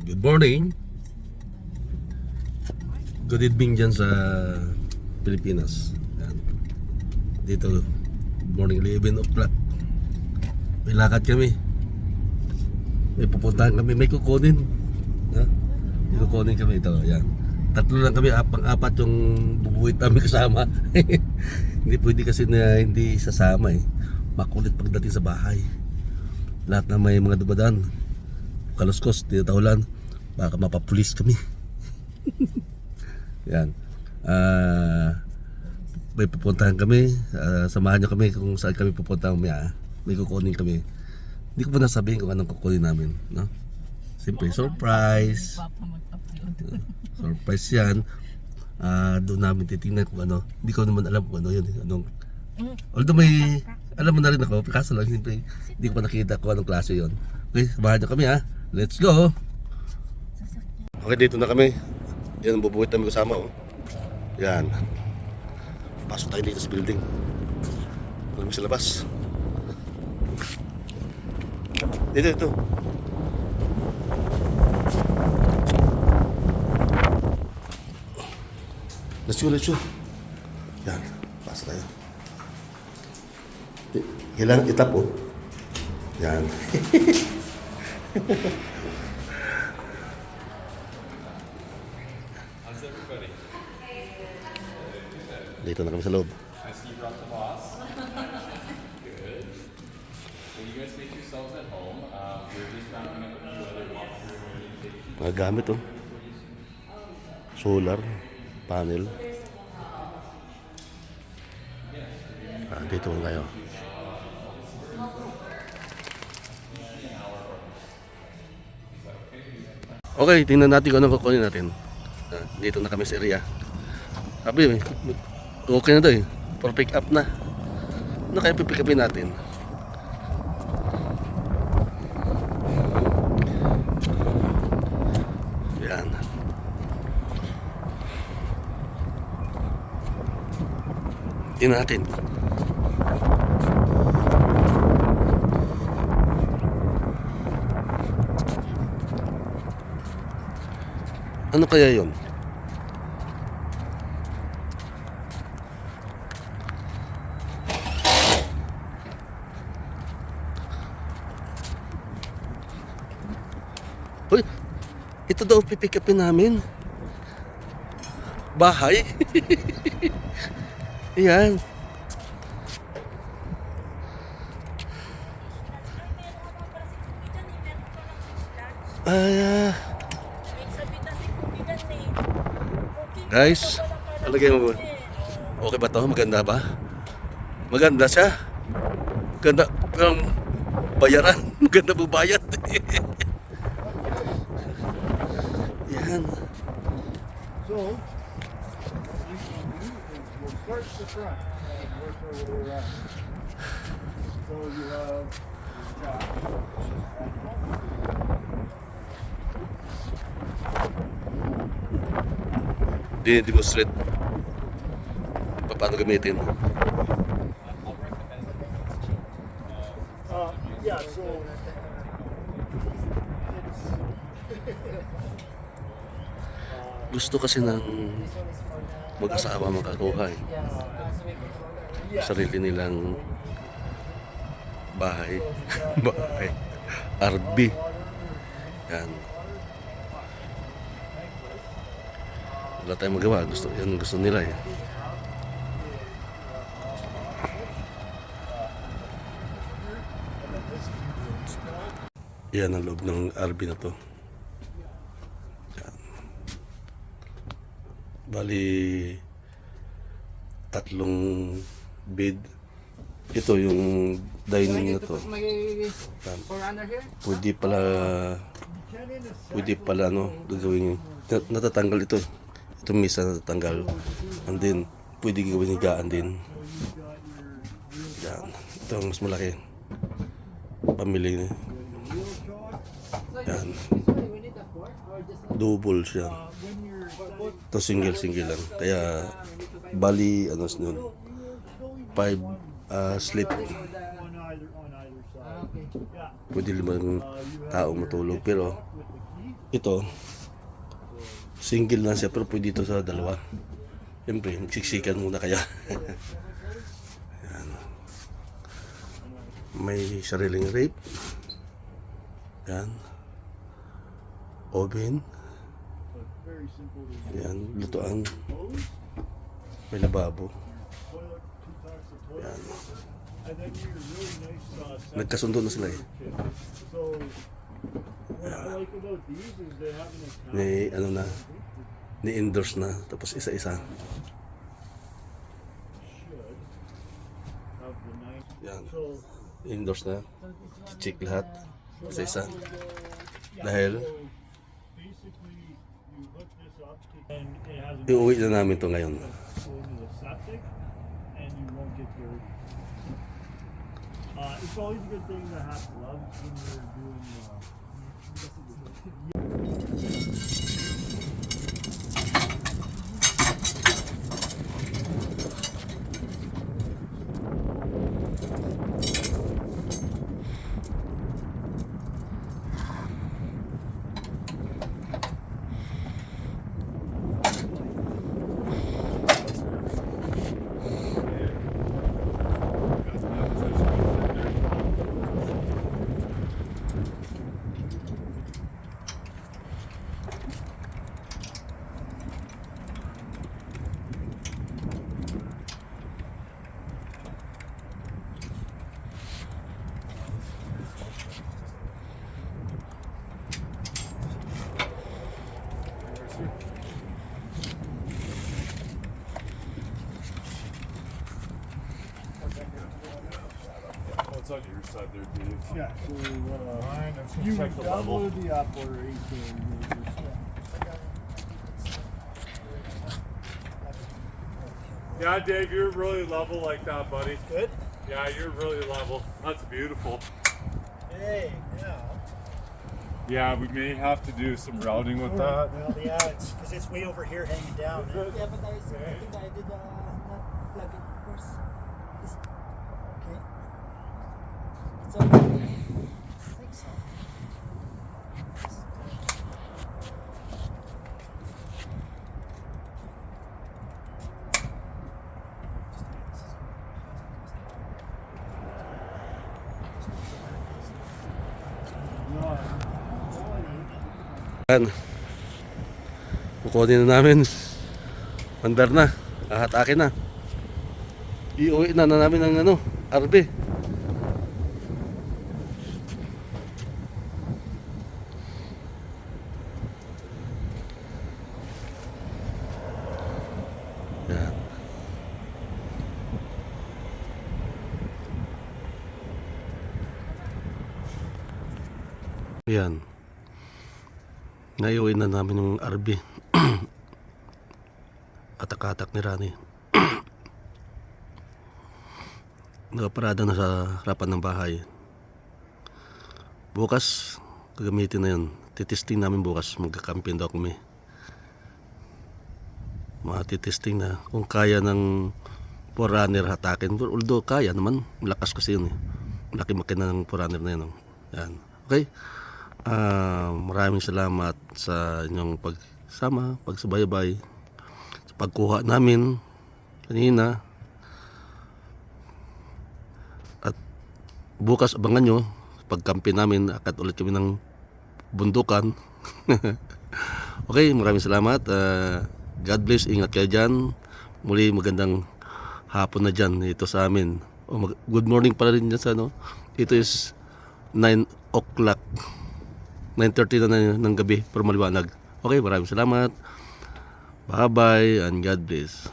Good morning. Good evening dyan sa Pilipinas. Yan. Dito, morning 11 o'clock. May lakad kami. May pupuntahan kami. May kukunin. Ha? May kukunin kami ito. Yan. Tatlo lang kami. Pang-apat yung bubuhit namin kasama. Hindi pwede kasi na hindi sasama eh. Makulit pagdating sa bahay. Lahat na may mga dumadaan. Kaluskos, tinatahulan. Baka mapapulis kami. Yan. May pupuntahan kami. Samahan nyo kami kung saan kami pupunta mamaya. May kukunin kami. Hindi ko pa nasabihin kung anong kukunin namin, no? Siyempre, surprise. Surprise yan. Doon namin titingnan kung ano. Hindi ko naman alam kung ano yun. Although may alam mo na rin ako, kaso lang siyempre hindi ko pa nakita kung anong klase yun. Okay, samahan nyo kami ha. Let's go. Okay, dito na kami. Yan ang bubuhit namin kasama, oh. Yan. Pasok tayo dito sa building. Alam mo sa labas. Dito. Let's go. Yan, pasok tayo. Kailangan itap, oh. Yan. Dito na kami sa loob. I see you brought the boss. Good. So you guys make yourselves at home. We're just wrapping up a few other walkthrough orientations. Mga gamit, oh. Solar panel. Dito na tayo. Okay, tingnan natin kung anong kukunin natin. Dito na kami sa area. Sabi, okay na to eh. For pick up na. Ano kaya pipick upin natin? Yan. Tingnan natin. Ano kaya yun? Uy, ito daw pipick upin namin. Bahay. Ayan. Guys, alagay mo ba? Okay ba to? Maganda ba? Maganda siya. Maganda. Parang bayaran. Maganda po bayad. Yan. So, we'll start the front and work our way around. So you have your Dinidemonstrate paano gamitin. yeah, so Gusto kasi ng mag-asawa makakuha eh. Sarili nilang bahay. Bahay. RB. Yan. Wala tayong magawa. Gusto nila eh. Yan ang loob ng RB na to. Yan. Bali 3 bed. Ito yung dining na to. Yan. Pwede pala no, gagawin natatanggal ito. Itong misa natatanggal. And then pwede gawin higaan din. Yan. Ito ang mas malaki. Pamili niya. Yan. Double siya. Ito single lang. Kaya bali ano nun 5 sleep. Pwede 5 tao matulog pero ito, single lang siya pero pwede dito sa dalawa. Siyempre, magsiksikan muna kaya. Yan. May sariling rape. Yan. Oven. But very simple to use. Yan. Lutoan. Hose, May lababo. toilet, 2 types of toilet. Yan. And then your really nice septic Nagkasundo na sila eh. kit. So what I like about these is they have an account. May ano na, ni-endorse na. Tapos isa-isa. Should have the nice. Yan. So Endorse na. Check lahat. Isa-isa. yeah, Dahil so basically you hook this up to, and it has a iuwi na namin to ngayon. go into the septic and you won't get dirty. It's always a good thing to have gloves when you're doing What's on your side there, Dave? yeah, so Fine, let's you check the level. double the operation with your step. Yeah, Dave, you're really level like that, buddy. Good? Yeah, you're really level. That's beautiful. Hey, yeah. Yeah, we may have to do some routing with that. Well, yeah, it's because it's way over here hanging down. Good. Yeah, but I think I did not plug it first. Is- okay. It's okay. I think so. Yan. Kukunin na namin. Mandar na. Ahatakin na. Iuwi na namin ang ano, RB. Yan. Yan. Naiuwi na namin yung RB. Atak-atak ni Rani. Nakaparada na sa harapan ng bahay. Bukas, gagamitin na yun. Titesting namin bukas. Magkakampin daw kami. Matitesting na kung kaya ng forerunner hatakin. Although kaya naman. Malakas kasi yun eh. Malaki makina ng forerunner na yun. Oh. Yan. Okay? Maraming salamat sa inyong pagsama, pagsubaybay, sa pagkuha namin kanina. At bukas abangan nyo, pagkampi namin, akat ulit kami ng bundukan. Okay, maraming salamat. God bless, ingat kayo dyan. Muli magandang hapon na dyan ito sa amin. Good morning pala rin dyan sa ano. Ito is 9 o'clock. 9:30 na ng gabi pero maliwanag. Okay, maraming salamat. Bye-bye and God bless.